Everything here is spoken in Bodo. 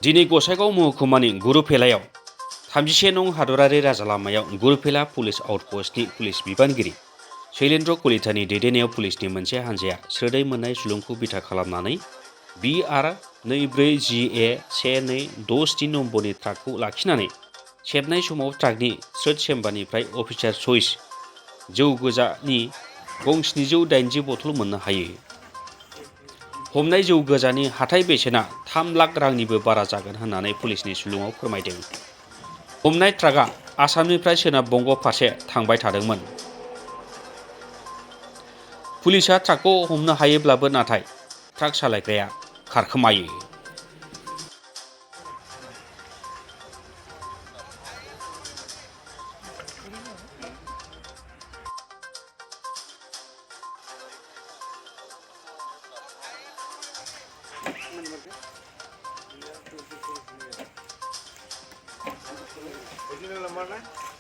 दिनै गसाइगाव महकुमानि गुरुफेलायाव 31 नं हादरारि राजालामायाव गुरुफेला पुलिस आउटपस्टनि पुलिस बिबानगिरि शैलेन्द्र कलितानि दैदेननायाव पुलिसनि मोनसे हानजाया स्रोदै मोननाय सुलुंखौ बिथा खालामनानै BR 24GA 1267 नम्बरनि ट्राकखौ लाखिनानै सेबनाय समाव ट्राकनि स्रोद चेम्बारनिफ्राय अफिसार चइस जौ गोजानि गं 780 बथल मोननो हायो। हमनाय जौ गोजानि हाथाय बेसेना 3 लाख रांनिबो बारा जागोन होननानै पुलिसनि सुलुङाव फोरमायदों। हमनाय ट्राकआ आसामनिफ्राय सोनाब बंग फारसे थांबाय थादोंमोन। पुलिसआ ट्राकखौ हमनो हायोब्लाबो नाथाय ट्राक सालायग्राया खारखोमायो। Original number na?